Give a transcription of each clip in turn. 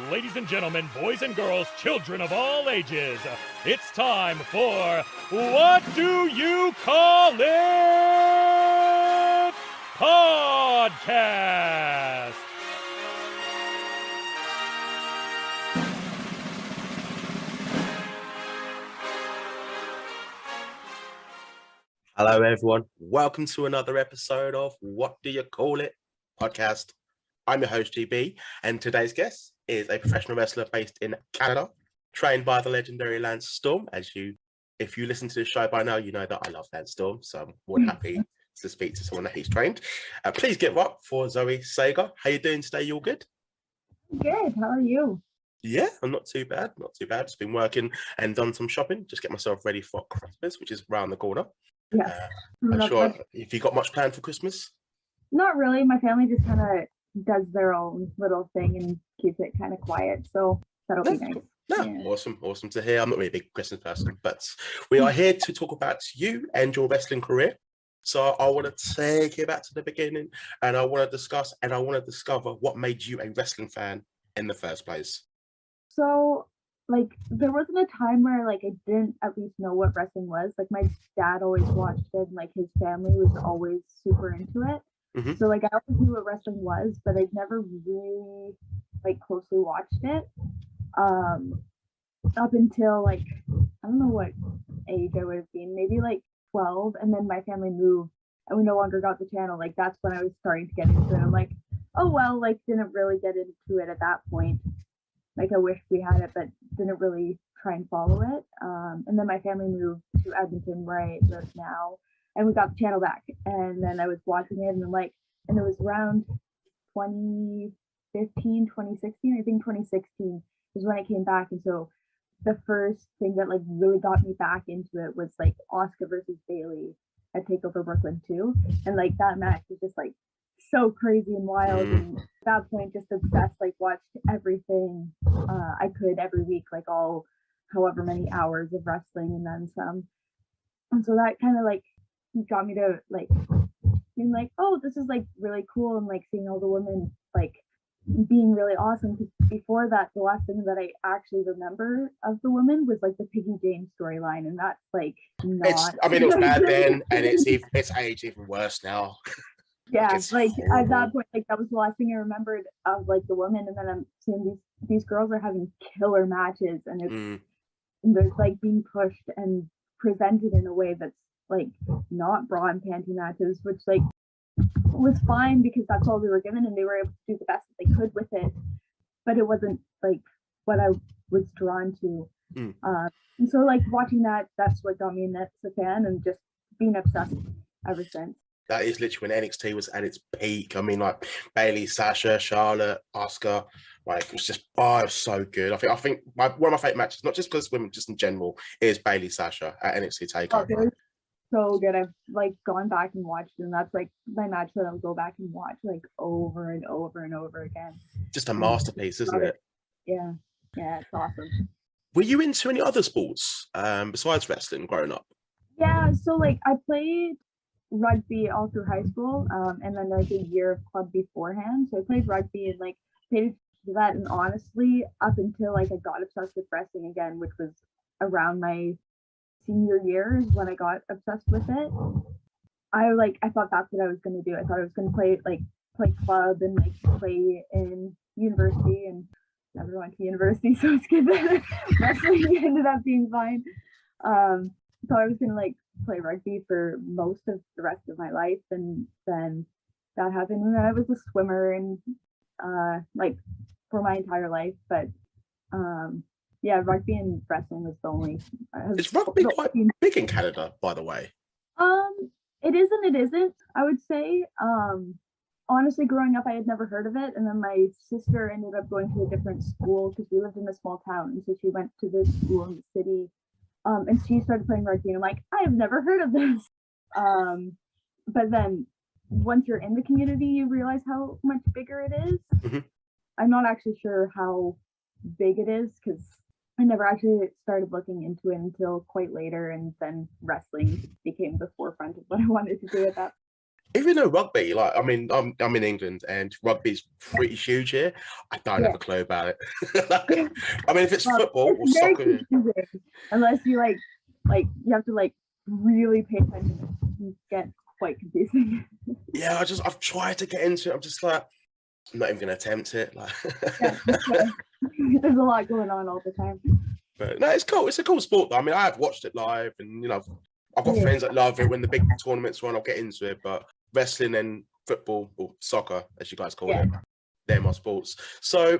ladies and gentlemen, boys and girls, children of all ages, it's time for What Do You Call It? Podcast. Hello, everyone. Welcome to another episode of What Do You Call It? Podcast. I'm your host, GB, and today's guest is a professional wrestler based in Canada, trained by the legendary Lance Storm. If you listen to the show by now, you know that I love Lance Storm, so I'm more happy to speak to someone that he's trained. Please give up for ZOE SAGER. How you doing today? You all good? Good. How are you? Yeah, I'm not too bad. Not too bad. Just been working and done some shopping. Just get myself ready for Christmas, which is around the corner. Yeah. I'm sure. If you got much planned for Christmas? Not really. My family just kind of does their own little thing and keeps it kind of quiet. So that'll be nice. Cool. No, yeah. Awesome to hear. I'm not really a big Christmas person, but we are here to talk about you and your wrestling career. So I want to take you back to the beginning, and I want to discuss and I want to discover what made you a wrestling fan in the first place. So, there wasn't a time where, I didn't at least know what wrestling was. My dad always watched it, and, his family was always super into it. Mm-hmm. So, I always knew what wrestling was, but I'd never really, closely watched it. Up until, I don't know what age I would have been, maybe, 12, and then my family moved, and we no longer got the channel. That's when I was starting to get into it. I'm like, oh, well, didn't really get into it at that point. I wish we had it, but didn't really try and follow it. And then my family moved to Edmonton, where I live now, and we got the channel back. And then I was watching it, and and it was around 2015, 2016. I think 2016 was when it came back. And so the first thing that really got me back into it was Asuka versus Bayley at Takeover Brooklyn 2. And that match was just so crazy and wild, and at that point just obsessed, watched everything I could every week, all however many hours of wrestling and then some. And so that kind of got me to being oh, this is really cool, and seeing all the women being really awesome. Because before that, the last thing that I actually remember of the women was the Piggy James storyline, and that's not. It was bad then, and it's aged even worse now. Yeah, at that point, that was the last thing I remembered of the women, and then I'm seeing these girls are having killer matches, and it's and they're being pushed and presented in a way that's not bra and panty matches, which was fine because that's all they were given, and they were able to do the best that they could with it, but it wasn't what I was drawn to. And so watching that's what got me in as a fan, and just being obsessed ever since. That is literally when NXT was at its peak. Bayley, Sasha, Charlotte, Asuka, it was just, it was so good. I think one of my favorite matches, not just because women, just in general, is Bayley Sasha at NXT Takeover. Oh, so good. I've gone back and watched it, and that's my match that I'll go back and watch over and over and over again. Just a masterpiece, isn't it? Yeah, it's awesome. Were you into any other sports besides wrestling growing up? Yeah, so I played rugby all through high school, and then a year of club beforehand. So I played rugby and paid to that, and honestly, up until I got obsessed with wrestling again, which was around my senior year, is when I got obsessed with it. I thought that's what I was gonna do. I thought I was gonna play club and play in university, and never went to university, so it's good that wrestling ended up being fine. So I was gonna play rugby for most of the rest of my life, and then that happened, and then I was a swimmer and for my entire life. But rugby and wrestling was the only. Is rugby quite big in Canada, by the way? It is and it isn't, I would say. Honestly, growing up, I had never heard of it, and then my sister ended up going to a different school because we lived in a small town, and so she went to this school in the city. And she started playing rugby, and I'm I have never heard of this. But then once you're in the community, you realize how much bigger it is. Mm-hmm. I'm not actually sure how big it is because I never actually started looking into it until quite later, and then wrestling became the forefront of what I wanted to do at that. Even though rugby, like I mean, I'm in England and rugby's pretty huge here. I don't have Yeah. a clue about it. I mean, if it's Well, football or it's very soccer, confusing unless you like you have to like really pay attention. It get quite confusing. yeah, I've tried to get into it. I'm just like, I'm not even gonna attempt it. Like, Yeah, there's a lot going on all the time. but no, it's cool. It's a cool sport though. I mean, I have watched it live, and I've got friends that love it. When the big tournaments run, I'll get into it. But wrestling and football, or soccer, as you guys call it, they're my sports. So,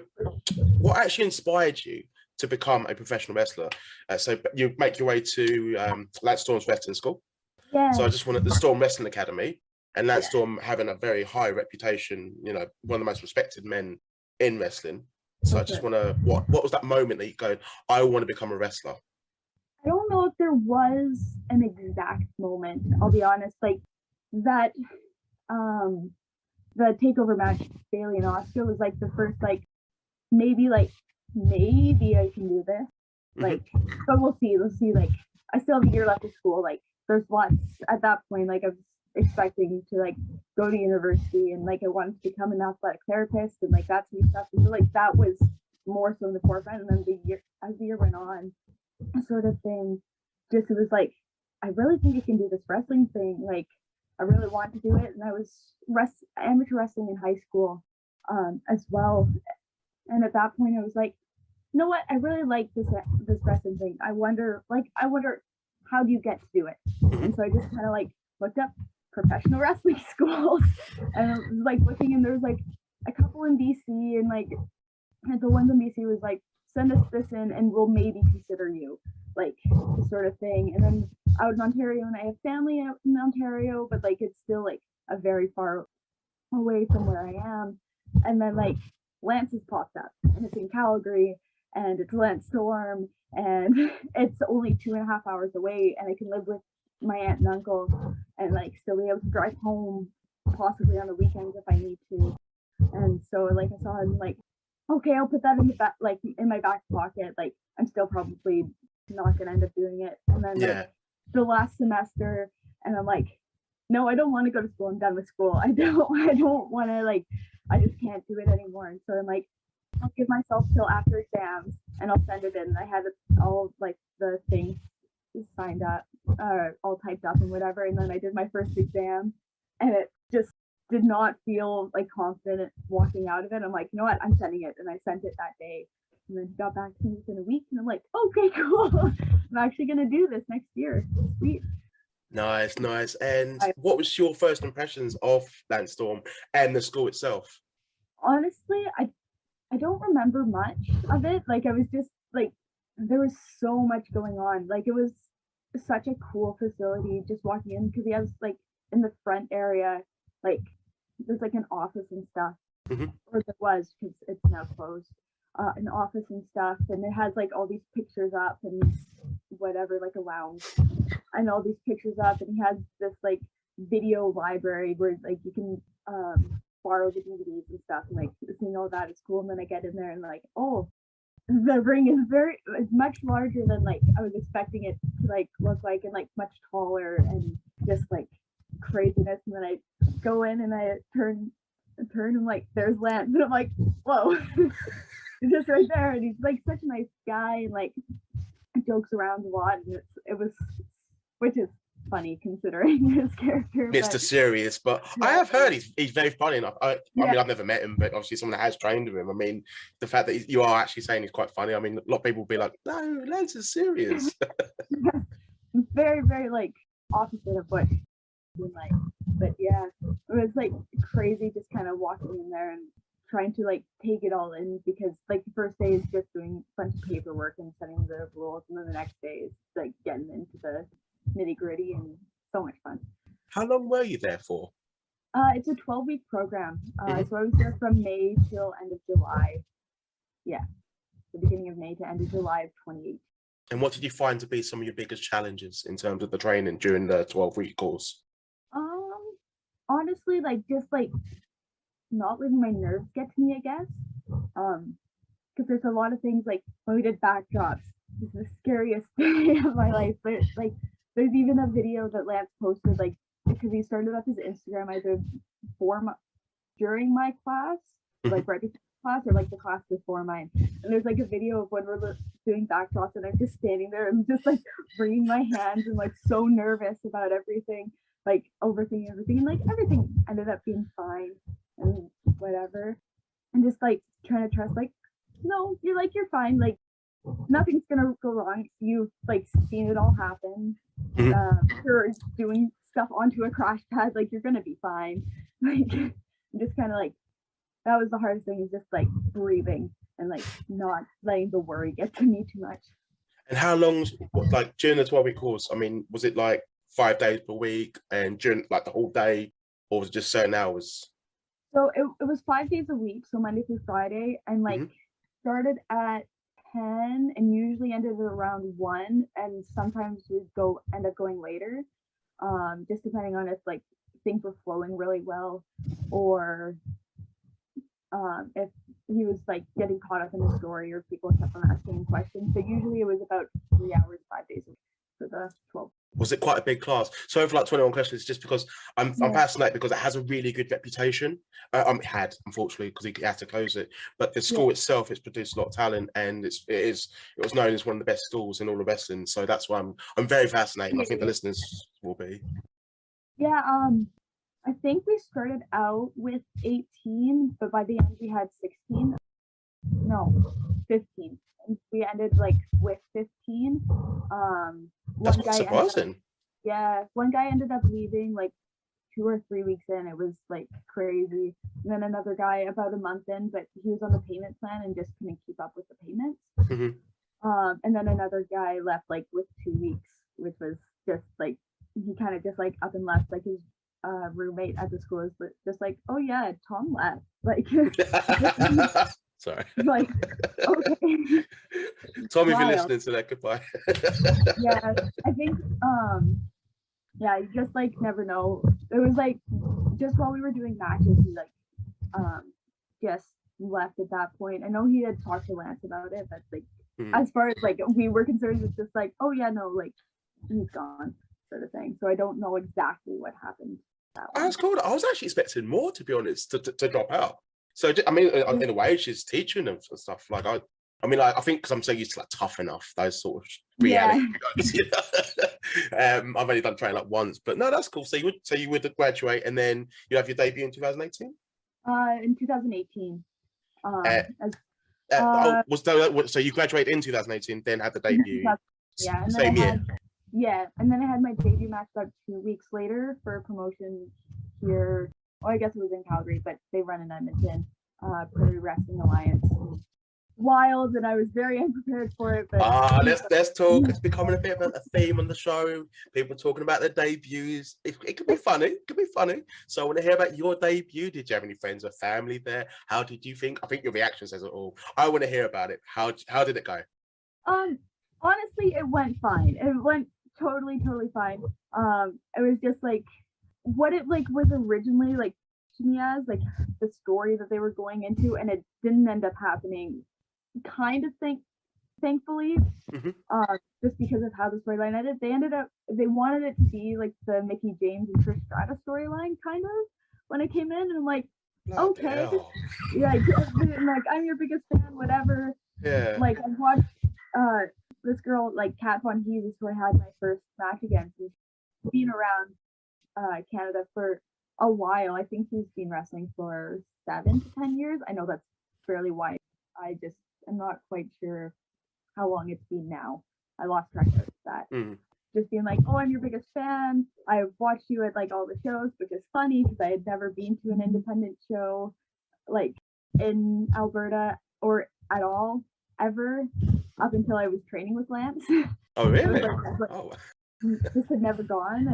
what actually inspired you to become a professional wrestler? So you make your way to Lance Storm's wrestling school. Yeah. So I just wanted the Storm Wrestling Academy, and Lance Storm having a very high reputation, one of the most respected men in wrestling. So I just want to, what was that moment that you go, I want to become a wrestler? I don't know if there was an exact moment, I'll be honest, like that the takeover match, Bailey and Oscar, was like the first maybe I can do this. Like, but we'll see. Like, I still have a year left of school. Like, there's lots at that point. Like, I was expecting to like go to university, and like I wanted to become an athletic therapist, and like that sort of stuff. And so like that was more so in the forefront. And then as the year went on, sort of thing, it was like, I really think I can do this wrestling thing. Like, I really want to do it. And I was amateur wrestling in high school as well. And at that point, I was like, you know what? I really like this wrestling thing. I wonder how do you get to do it? And so I just kind of like looked up professional wrestling schools, and I was like looking, and there was like a couple in BC, and like the ones in BC was like, send us this in, and we'll maybe consider you, like the sort of thing. And then out in Ontario, and I have family out in Ontario, but like it's still like a very far away from where I am. And then like Lance has popped up, and it's in Calgary, and it's Lance Storm, and it's only 2.5 hours away, and I can live with my aunt and uncle, and like still be able to drive home possibly on the weekends if I need to. And so like I saw him, like, okay, I'll put that in the back, like in my back pocket. Like, I'm still probably not gonna end up doing it. And then like the last semester, and I'm like, no, I don't want to go to school. I'm done with school. I don't want to, like, I just can't do it anymore. And so I'm like, I'll give myself till after exams, and I'll send it in. I had all like the things signed up, all typed up and whatever. And then I did my first exam, and it just did not feel like confident walking out of it. I'm like, you know what? I'm sending it, and I sent it that day. And then he got back to me within a week, and I'm like, okay, cool. I'm actually gonna do this next year. Sweet. Nice. And what was your first impressions of Lance Storm and the school itself? Honestly, I don't remember much of it. Like, I was just like, there was so much going on. Like, it was such a cool facility just walking in, because he has like in the front area, like there's like an office and stuff, or there was, because it's now closed, an office and stuff, and it has like all these pictures up and whatever, like a lounge, and all these pictures up, and he has this like video library where like you can borrow the DVDs and stuff, and like seeing all that is cool. And then I get in there, and like, oh, the ring is much larger than like I was expecting it to like look like, and like much taller, and just like craziness. And then I go in, and I turn and like, there's Lance, and I'm like, whoa. He's just right there, and he's like such a nice guy, and like jokes around a lot, and which is funny considering his character. Mr. Serious, but I have heard he's very funny enough. I mean, I've never met him, but obviously someone that has trained with him. I mean, the fact that you are actually saying he's quite funny. I mean, a lot of people will be like, no, Lance is serious. Very, very like opposite of what like, but yeah, it was like crazy just kind of walking in there and trying to like take it all in, because like the first day is just doing a bunch of paperwork and setting the rules, and then the next day is like getting into the nitty-gritty, and so much fun. How long were you there for? It's a 12-week program. So I was there from May till end of July. Yeah, the beginning of May to end of July of 2018. And what did you find to be some of your biggest challenges in terms of the training during the 12-week course? Honestly, like just like not letting my nerves get to me, I guess. Because there's a lot of things, like when we did backdrops, it's the scariest day of my life. But like, there's even a video that Lance posted like because he started up his Instagram either during my class, like right before class, or like the class before mine. And there's like a video of when we're doing backdrops, and I'm just standing there and just like wringing my hands and like so nervous about everything, like overthinking everything, and like everything ended up being fine and whatever. And just like trying to trust, like, no, you're fine, like nothing's gonna go wrong. You've like seen it all happen. You're doing stuff onto a crash pad, like you're gonna be fine. Like just kind of like, that was the hardest thing, is just like breathing and like not letting the worry get to me too much. And how long, like during the 12-week course, I mean, was it like 5 days per week and during like the whole day, or was it just certain hours? So it was 5 days a week, so Monday through Friday, and like started at 10 and usually ended at around 1, and sometimes we'd end up going later, just depending on if like things were flowing really well, or if he was like getting caught up in the story, or people kept on asking him questions. So usually it was about 3 hours, 5 days a week for the 12. Was it quite a big class? So for like 21 questions, just because I'm fascinated, because it has a really good reputation. It had, unfortunately, because he had to close it. But the school itself, it's produced a lot of talent, and it was known as one of the best schools in all of wrestling. So that's why I'm very fascinated. I think the listeners will be. Yeah, I think we started out with 18, but by the end we had 16. No, 15. And we ended like with 15. That's quite surprising. One guy ended up leaving like 2 or 3 weeks in. It was like crazy. And then another guy about a month in, but he was on the payment plan and just couldn't keep up with the payments. And then another guy left like with 2 weeks, which was just like, he kind of just like up and left. Like his roommate at the school is just like, oh yeah, Tom left. Like, sorry. Like, okay. Tom, if you're listening to that, goodbye. Yeah, I think, you just like never know. It was like, just while we were doing matches, he like, just left at that point. I know he had talked to Lance about it, but like, as far as like we were concerned, it's just like, oh yeah, no, like he's gone, sort of thing. So I don't know exactly what happened. That's cool. I was actually expecting more, to be honest, to drop out. So I mean, in a way, she's teaching them and stuff. Like I mean, like, I think because I'm so used to like Tough Enough, those sort of reality shows. You know? I've only done training like once, but no, that's cool. So you would graduate and then you have your debut in 2018. In 2018. So you graduated in 2018, then had the debut. Yeah, and same year. And then I had my debut match about 2 weeks later for a promotion here. Oh, I guess it was in Calgary, but they run in Edmonton, Prairie Wrestling Alliance. Wild, and I was very unprepared for it. But let's talk. It's becoming a bit of a theme on the show. People talking about their debuts. It could be funny. It could be funny. So I want to hear about your debut. Did you have any friends or family there? How did you think? I think your reaction says it all. I want to hear about it. How did it go? Honestly, it went fine. It went totally fine. It was just like what it like was originally like to me as like the story that they were going into, and it didn't end up happening. Kind of thankfully, just because of how the storyline ended. They wanted it to be like the Mickey James and Trish Stratus storyline, kind of, when it came in, and I'm like, okay, yeah, like I'm your biggest fan, whatever. Yeah. Like I watched this girl like Kat Von Hees, who I had my first match against, who's been around Canada for a while. I think she's been wrestling for 7 to 10 years. I know that's fairly wide. I'm not quite sure how long it's been now. I lost track of that. Just being like, oh, I'm your biggest fan. I've watched you at like all the shows, which is funny because I had never been to an independent show like in Alberta or at all ever up until I was training with Lance. Oh, really? This had never gone.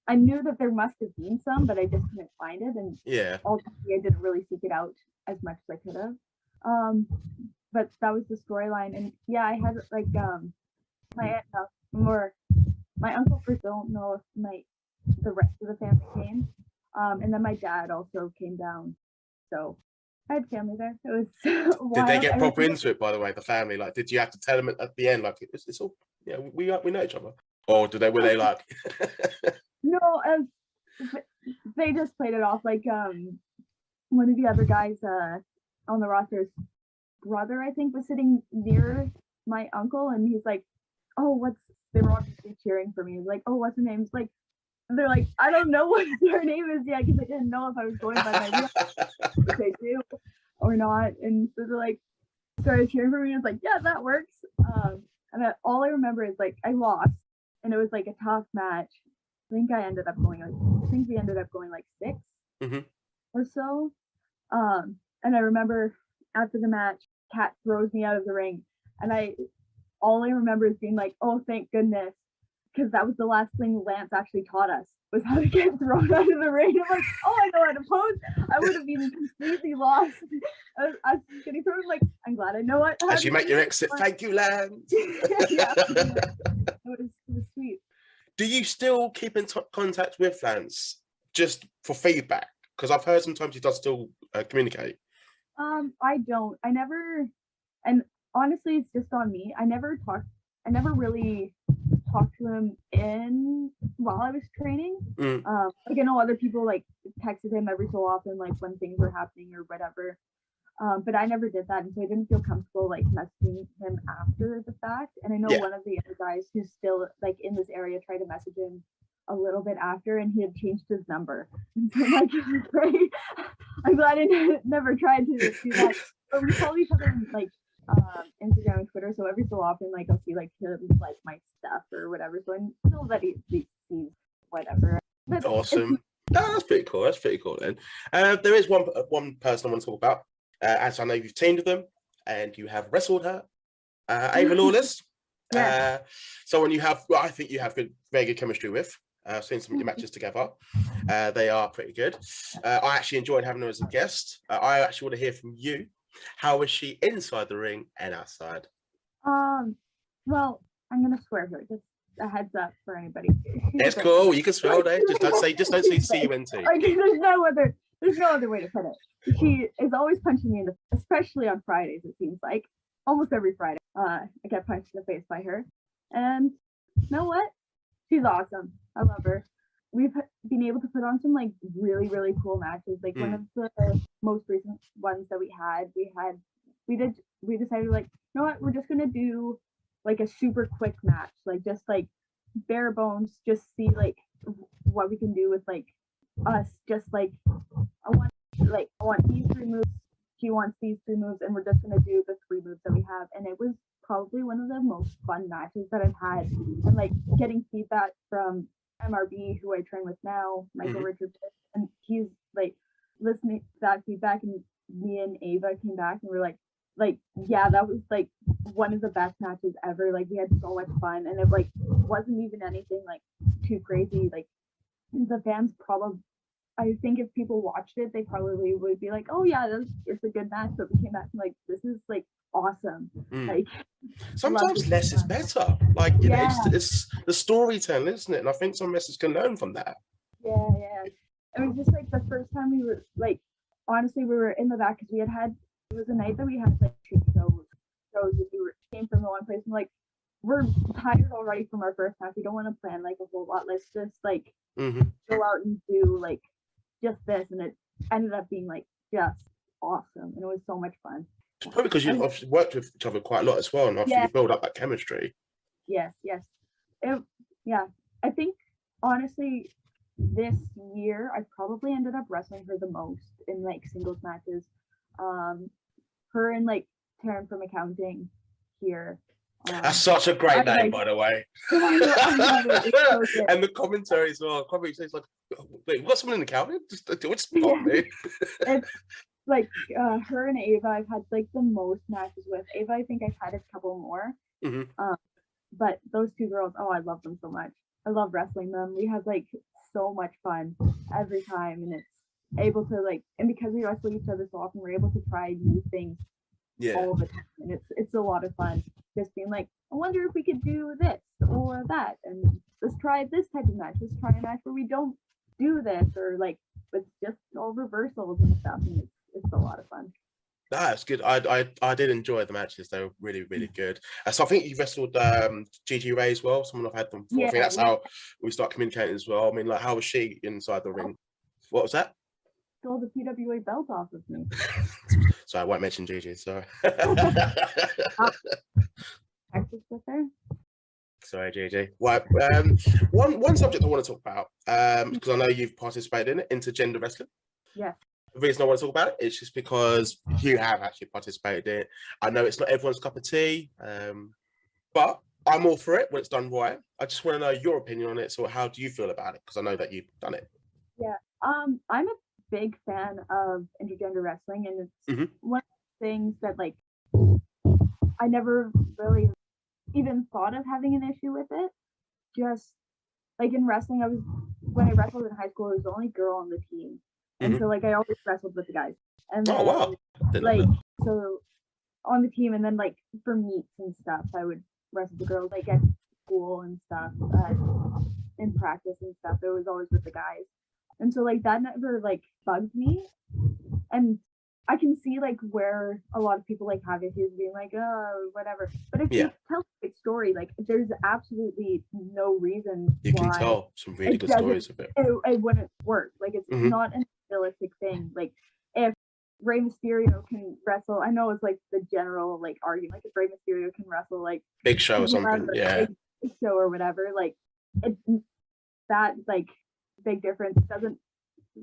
I knew that there must have been some, but I just couldn't find it. And ultimately, I didn't really seek it out as much as I could have. But that was the storyline, and yeah, I had like my uncle first. Don't know if the rest of the family came, and then my dad also came down. So I had family there. It was wild. Did they get proper into it? By the way, the family, like, did you have to tell them at the end, like, it's all we know each other, or were they like? No, they just played it off like one of the other guys on the roster's brother, I think, was sitting near my uncle, and he's like, oh, they were obviously cheering for me. He's like, oh, what's her name? It's like, they're like, I don't know what her name is yet, because I didn't know if I was going by my real name, if they do or not. And so they're like, started cheering for me. It's like, yeah, that works. And all I remember is like I lost, and it was like a tough match. I think we ended up going like 6 or so. And I remember after the match, Kat throws me out of the ring, and all I remember is being like, oh, thank goodness, because that was the last thing Lance actually taught us, was how to get thrown out of the ring. I'm like, oh, I know how to pose. I would have been completely lost. I was getting thrown. Like, I'm glad I know what. As you make your exit, thank you, Lance. Yeah, it was sweet. Do you still keep in contact with Lance just for feedback? Because I've heard sometimes he does still communicate. I don't. I never, and honestly, it's just on me. I never really talked to him while I was training. Like, I know other people like texted him every so often, like when things were happening or whatever. But I never did that, and so I didn't feel comfortable like messaging him after the fact. And I know one of the other guys who's still like in this area tried to message him a little bit after, and he had changed his number. And so like, I'm glad I never tried to do that. But we follow each other on like Instagram and Twitter, so every so often like I'll see like him like my stuff or whatever. So I know that he sees whatever. But awesome. No, that's pretty cool. That's pretty cool then. There is one person I want to talk about. As I know you've teamed with them and you have wrestled her, Ava Lawless. Someone I think you have very good chemistry with. I've seen some of your matches together. They are pretty good. I actually enjoyed having her as a guest. I actually want to hear from you. How was she inside the ring and outside? Well, I'm gonna swear here. Just a heads up for anybody. It's cool. You can swear, Dave. Just don't say CUNT. Like, there's no other way to put it. She is always punching me in the, especially on Fridays. It seems like almost every Friday, I get punched in the face by her. And you know what? She's awesome. I love her. We've been able to put on some like really, really cool matches. Like one of the most recent ones that we decided like, you know what? We're just gonna do like a super quick match, like just like bare bones, just see like what we can do with like us. Just like I want these 3 moves. She wants these 3 moves, and we're just gonna do the 3 moves that we have. And it was probably one of the most fun matches that I've had. And like getting feedback from MRB, who I train with now, Michael Richard, and he's like listening to that feedback, and me and Ava came back and we're like, yeah, that was like one of the best matches ever. Like we had so much fun, and it like wasn't even anything like too crazy. Like the fans probably, I think if people watched it, they probably would be like, oh yeah, it's a good match. But we came back and like, this is like awesome. Like sometimes less is better. Like you know, it's the storytelling, isn't it? And I think some wrestlers can learn from that. Yeah. It was just like the first time we were like, honestly, we were in the back because it was a night that we had like 2 shows. We came from the one place, and like we're tired already from our first match. We don't want to plan like a whole lot. Let's just like go out and do like just this, and it ended up being like just awesome, and it was so much fun. Probably because you've obviously worked with each other quite a lot as well, and obviously you build up that chemistry. Yes. I think honestly, this year I probably ended up wrestling her the most in like singles matches. Her and like Taryn from accounting here. That's such a great name, by the way. I love it. So and the commentary as well. Commentary says like, wait, what, someone in accounting? Just pop me. It's like her and Ava I've had like the most matches with. Ava, I think I've had a couple more. But those 2 girls, oh, I love them so much. I love wrestling them. We have like so much fun every time, and it's able to like, and because we wrestle each other so often, we're able to try new things all the time, and it's a lot of fun. Just being like, I wonder if we could do this or that, and let's try this type of match. Let's try a match where we don't do this, or like it's just all reversals and stuff, and it's a lot of fun. That's good. I did enjoy the matches. They were really, really good. So I think you wrestled Gigi Ray as well. Someone I've had them before. I think that's how we start communicating as well. I mean, like, how was she inside the ring? What was that? Stole the PWA belt off of me. So I won't mention Gigi. Sorry. Texas with her. Sorry, Gigi. Well, one subject I want to talk about, because I know you've participated in it, intergender wrestling. Yeah. The reason I want to talk about it is just because you have actually participated in it. I know it's not everyone's cup of tea, but I'm all for it when it's done right. I just want to know your opinion on it. So how do you feel about it? Because I know that you've done it. Yeah. I'm a big fan of intergender wrestling, and it's one of the things that like I never really even thought of having an issue with it. Just like in wrestling, when I wrestled in high school, I was the only girl on the team, and so like I always wrestled with the guys. And then, oh wow! Like so on the team, and then like for meets and stuff, I would wrestle the girls like at school and stuff, in practice and stuff. It was always with the guys. And so like that never like bugged me, and I can see like where a lot of people like have issues being like, oh, whatever. But if you tell a good story, like there's absolutely no reason you can tell some really good stories of it. It wouldn't work. Like it's not an realistic thing. Like if Rey Mysterio can wrestle, I know it's like the general like argument. Like if Rey Mysterio can wrestle like Big Show or something, Big Show or whatever, like it that like big difference doesn't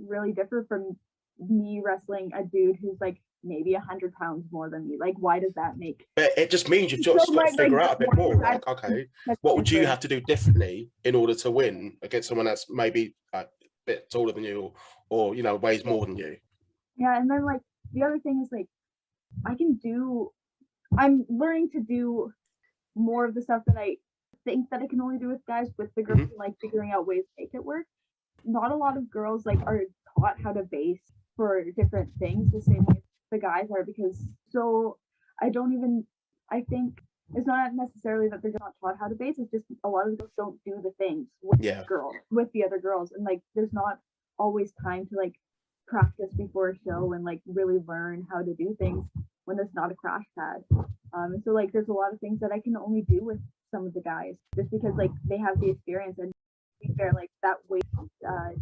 really differ from me wrestling a dude who's like maybe 100 pounds more than me. Like why does that make? But it just means you've just got to figure out a bit more. Like, okay, what would you have to do differently in order to win against someone that's maybe a bit taller than you, or you know, weighs more than you? Yeah, and then like the other thing is like I'm learning to do more of the stuff that I think that I can only do with guys with the girls, and like figuring out ways to make it work. Not a lot of girls like are taught how to base for different things the same way the guys are, because I think it's not necessarily that they're not taught how to base, it's just a lot of girls don't do the things with the other girls, and like there's not always time to like practice before a show and like really learn how to do things when there's not a crash pad. And so like there's a lot of things that I can only do with some of the guys just because like they have the experience, and they're like that weight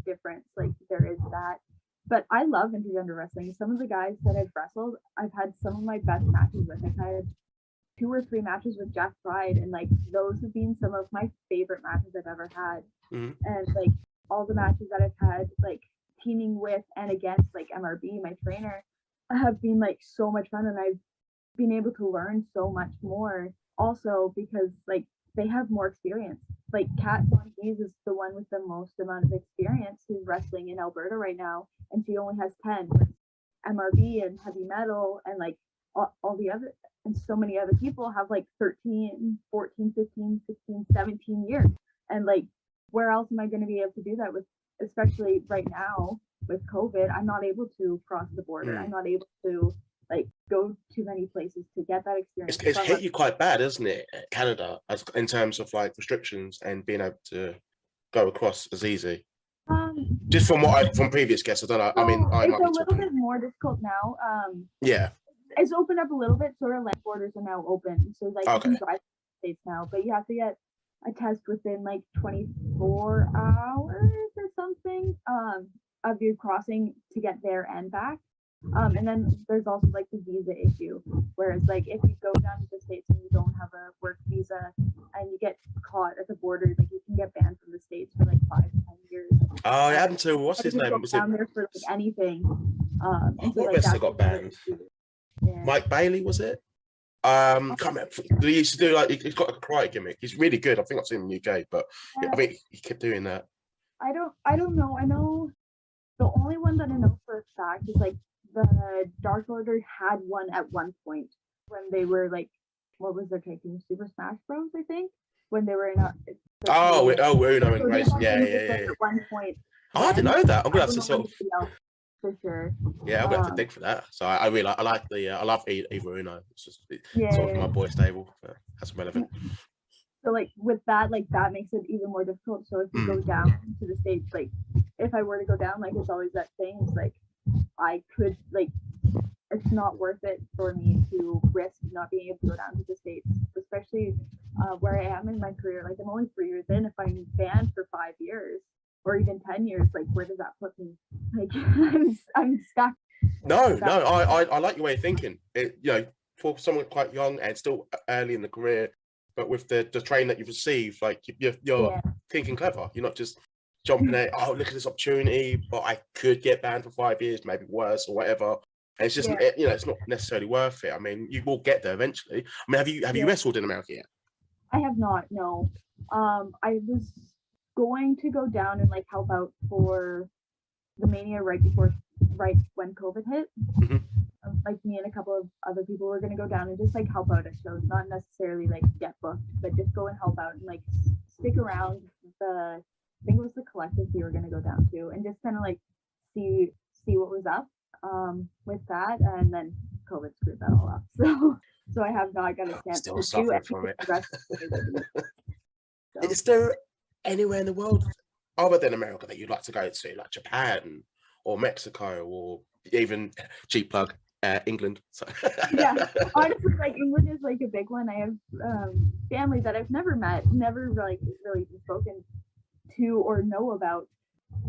difference, like there is that. But I love intergender wrestling. Some of the guys that I've wrestled, I've had some of my best matches with. I've had 2 or 3 matches with Jack Pride, and like those have been some of my favorite matches I've ever had. And like all the matches that I've had like teaming with and against like MRB, my trainer, have been like so much fun, and I've been able to learn so much more also because like they have more experience. Like Kat Von Hughes is the one with the most amount of experience who's wrestling in Alberta right now, and she only has 10. With MRB and heavy metal and like all the other, and so many other people have like 13, 14, 15, 16, 17 years. And like where else am I going to be able to do that with, especially right now with COVID? I'm not able to cross the border. I'm not able to like go to many places to get that experience. It's hit you quite bad, isn't it, Canada, in terms of like restrictions and being able to go across as easy? Just from previous guests, I don't know. I mean, I might be it's a little bit more difficult now. It's opened up a little bit. Sort of land borders are now open, so like you can drive to the States now, but you have to get a test within like 24 hours or something of your crossing to get there and back. And then there's also like the visa issue, whereas like if you go down to the States and you don't have a work visa and you get caught at the border, like you can get banned from the States for like 5 to 10 years. Oh, it happened to what's his name? Was down there for like anything. What wrestler got banned? Mike Bailey, was it? Can't remember. He used to do like he's got a karate gimmick. He's really good. I think I've seen him in the UK, but I think he kept doing that. I don't know. I know the only one that I know for a fact is like the Dark Order had one at one point when they were like, what was their tag team? Super Smash Bros. I think when they were in a. Uno and Grayson. Yeah. At one point. Oh, I didn't know that. I'm gonna have to sort of. For sure. Yeah, I'm gonna have to dig for that. So I really I love Eva Uno. It's just sort of my boy stable. So that's relevant. So like with that, like that makes it even more difficult. So if you go down to the States, like if I were to go down, like it's always that thing. It's like I could like it's not worth it for me to risk not being able to go down to the States, especially where I am in my career. Like I'm only 3 years in. If I'm banned for 5 years or even 10 years, like where does that put me? Like I'm stuck. No, I like your way of thinking. For someone quite young and still early in the career, but with the training that you've received, like you're thinking clever. You're not just jumping at, oh, look at this opportunity, but I could get banned for 5 years, maybe worse or whatever. And it's just, it's not necessarily worth it. I mean, you will get there eventually. I mean, have you wrestled in America yet? I have not, no. I was going to go down and like help out for the Mania right when COVID hit. Mm-hmm. Like me and a couple of other people were gonna go down and just like help out at shows, not necessarily like get booked, but just go and help out and like stick around. I think it was the collective we were gonna go down to and just kind of like see what was up with that, and then COVID screwed that all up. So I have not got a chance Still to suffering do from it. So. Is there anywhere in the world other than America that you'd like to go to, like Japan or Mexico or even cheap plug England? So. Yeah, honestly, like England is like a big one. I have family that I've never met, never really spoken to or know about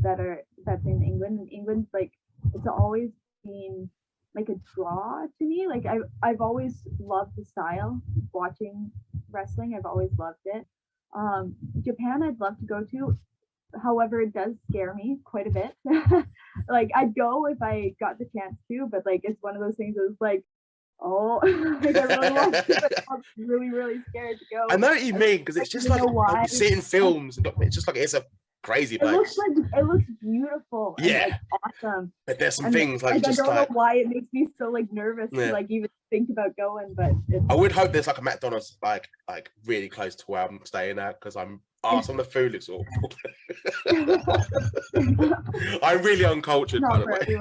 that's in England. And England's like, it's always been like a draw to me. Like I've always loved the style, watching wrestling. I've always loved it. Japan I'd love to go to. However, it does scare me quite a bit. Like I'd go if I got the chance to, but like it's one of those things that's like, oh, like I really want to, but I'm really, really scared to go. I know what you mean, because it's just like you see it in films and it's just like it's a crazy place. It looks beautiful. And, like, awesome. But there's some things like I don't know why it makes me so like nervous to like even think about going, but I would hope there's like a McDonald's like really close to where I'm staying at, because I'm asked on the food looks awful. I'm really uncultured, by the way.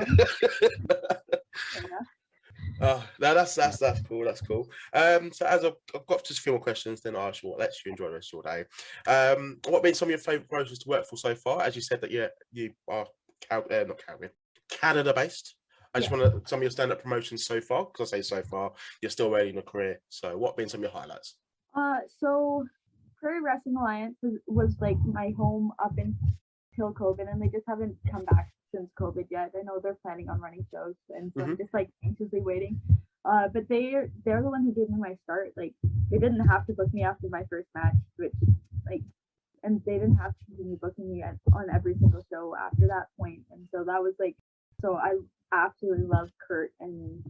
No, that's cool. That's cool. So as I've got just a few more questions, then I shall let you enjoy the rest of your day. What have been some of your favourite promotions to work for so far? As you said that you are not Caribbean, Canada based. I just want to some of your stand-up promotions so far, because I say so far, you're still early in your career. So what have been some of your highlights? So Prairie Wrestling Alliance was like my home up until COVID, and they just haven't come back since COVID yet. I know they're planning on running shows, and so I'm just like anxiously waiting. But they're the one who gave me my start. Like they didn't have to book me after my first match, which like, and they didn't have to continue booking me on every single show after that point. And so that was like, so I absolutely love Kurt and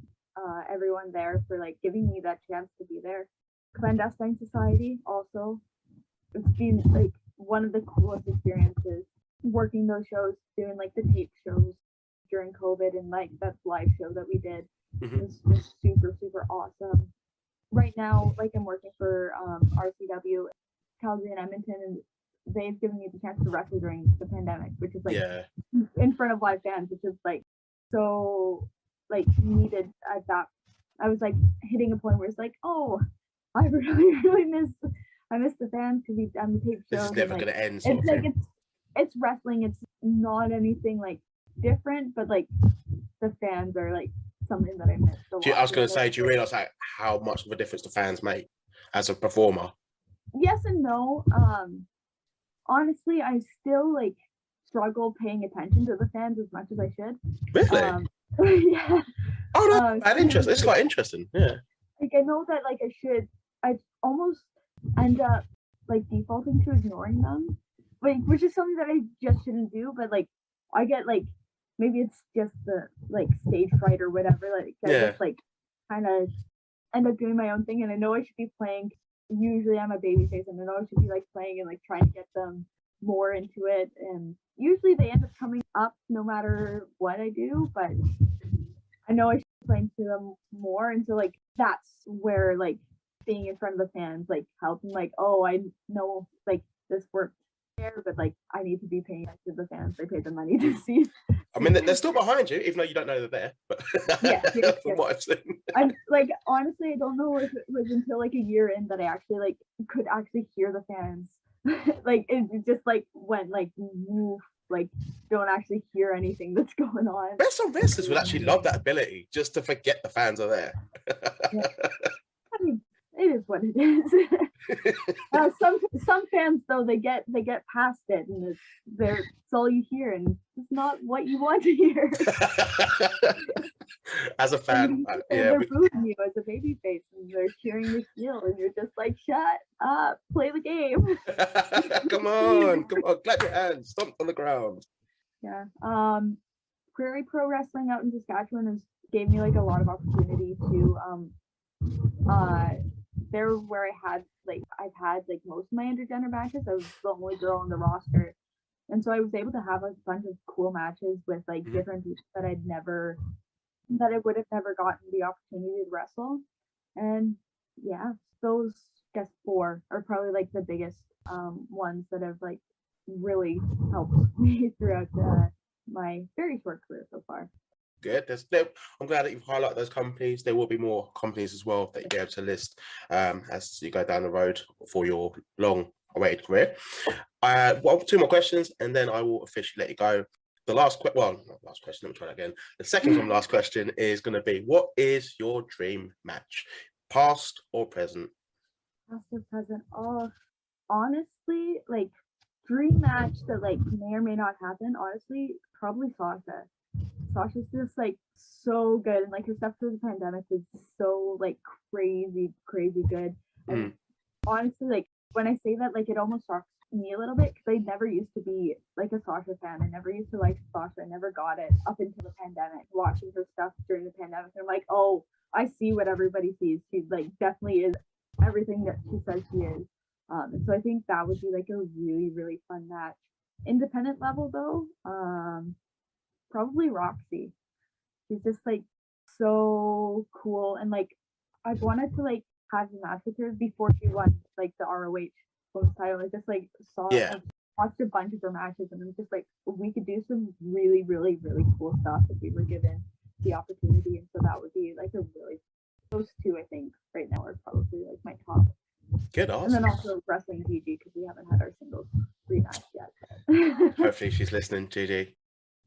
everyone there for like giving me that chance to be there. Clandestine Society also, it's been like one of the coolest experiences working those shows, doing like the tape shows during COVID, and like that live show that we did was just super awesome. Right now, like I'm working for RCW, Calgary and Edmonton, and they've given me the chance to wrestle during the pandemic, which is like in front of live fans, which is like so like needed at that. I was like hitting a point where it's like, oh, I really miss the fans because we've done the tape shows. This is never like, gonna end. It's like it's wrestling. It's not anything like different, but like the fans are like something that I missed a lot. I was gonna say, do you realize like how much of a difference the fans make as a performer? Yes and no. Honestly, I still like struggle paying attention to the fans as much as I should. Really? Yeah. Oh no, bad interest. It's quite interesting. Yeah. Like I know that like I almost end up like defaulting to ignoring them, like which is something that I just shouldn't do. But like I get like maybe it's just the like stage fright or whatever. Like I just like kind of end up doing my own thing, and I know I should be playing. Usually I'm a babyface, and I know I should be like playing and like trying to get them more into it. And usually they end up coming up no matter what I do, but I know I should be playing to them more. And so like that's where like being in front of the fans like helping, like, oh, I know like this worked there, but like I need to be paying attention to the fans. They paid the money to see. I mean, they're still behind you, even though you don't know they're there. But from what I've seen, I'm like honestly, I don't know if it was until like a year in that I actually like could actually hear the fans. Like it just like went like woof, like don't actually hear anything that's going on. Some wrestlers would actually love that ability, just to forget the fans are there. I mean, it is what it is. Some fans though, they get past it, and it's all you hear, and it's not what you want to hear. As a fan, they're booing you as a baby face, and they're cheering your heel, and you're just like, shut up, play the game. Come on, clap your hands, stomp on the ground. Yeah. Prairie Pro Wrestling out in Saskatchewan gave me like a lot of opportunity to they're where I've had like most of my intergender matches. I was the only girl on the roster, and so I was able to have a bunch of cool matches with like different people that I would have never gotten the opportunity to wrestle. And yeah, those I guess 4 are probably like the biggest ones that have like really helped me throughout my very short career so far. Good. I'm glad that you've highlighted those companies. There will be more companies as well that you'll be able to list as you go down the road for your long-awaited career. 2 more questions, and then I will officially let you go. The last question. Let me try that again. The second and last question is going to be: what is your dream match, past or present? Past or present? Oh, honestly, like dream match that like may or may not happen. Honestly, probably Sasha. Sasha's just like so good, and like her stuff through the pandemic was so like crazy good. And honestly, like when I say that, like it almost shocks me a little bit because I never used to be like a Sasha fan. I never used to like Sasha. I never got it up until the pandemic. Watching her stuff during the pandemic, and I'm like, oh, I see what everybody sees. She like definitely is everything that she says she is. And so I think that would be like a really fun match. Independent level though, probably Roxy. She's just like so cool, and like I've wanted to like have a match with her before she won like the ROH women's title. I just like watched a bunch of her matches, and it was just like we could do some really cool stuff if we were given the opportunity. And so that would be like those 2 I think right now are probably like my top. Good, awesome. And then also wrestling Gigi, because we haven't had our singles rematch yet. Hopefully she's listening, Gigi.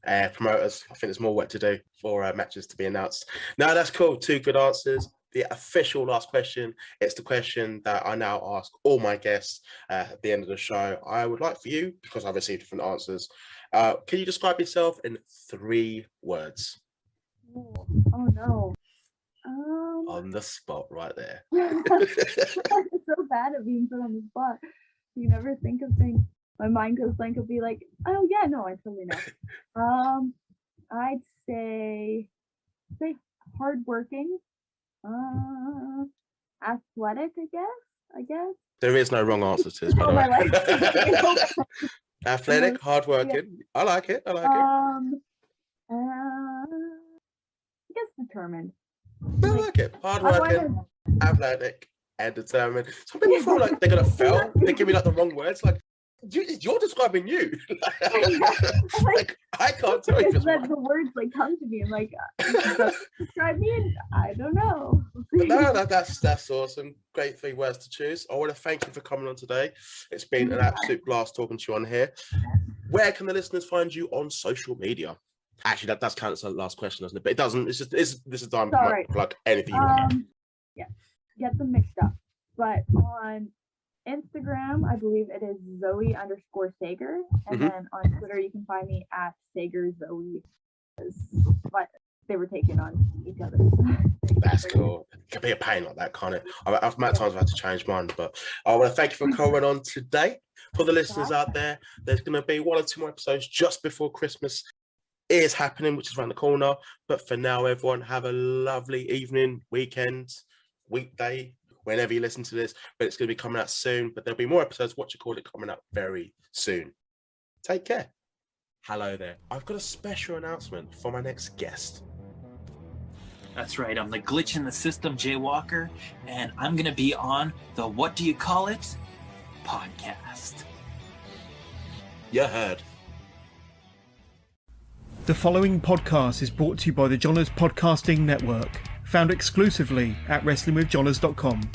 Promoters, I think there's more work to do for matches to be announced. No, that's cool. 2 good answers. The official last question, it's the question that I now ask all my guests at the end of the show. I would like for you, because I've received different answers, can you describe yourself in 3 words? Oh no. On the spot right there. It's so bad at being put on the spot. You never think of things. My mind goes blank. It'll be like, oh yeah, no, I totally know. I'd say hardworking, athletic, I guess. There is no wrong answer to this, by the way. Athletic, hardworking. I like it. I guess determined. I like it. Hardworking, athletic, and determined. Some people feel like they're gonna fail. They give me like the wrong words. Like you're describing you. Like I can't tell you. The words like come to me. I'm like, describe me. And I don't know. No, that's awesome. Great 3 words to choose. I want to thank you for coming on today. It's been an absolute blast talking to you on here. Where can the listeners find you on social media? Actually, that does count as the last question, doesn't it? But it doesn't. It's just this is time to plug anything you want. Yeah, get them mixed up. But on Instagram, I believe it is ZOE_SAGER, and then on Twitter you can find me at SAGER ZOE. But they were taken on each other. That's cool. It can be a pain like that, can't it? I've met times I've had to change mine, but I want to thank you for coming on today. For the listeners out there, there's going to be 1 or 2 more episodes just before Christmas is happening, which is around the corner. But for now, everyone, have a lovely evening, weekend, weekday, whenever you listen to this. But it's going to be coming out soon. But there'll be more episodes, coming out very soon. Take care. Hello there. I've got a special announcement for my next guest. That's right. I'm the glitch in the system, Jay Walker, and I'm going to be on the What Do You Call It podcast. You heard. The following podcast is brought to you by the Johners Podcasting Network, found exclusively at wrestlingwithjohners.com.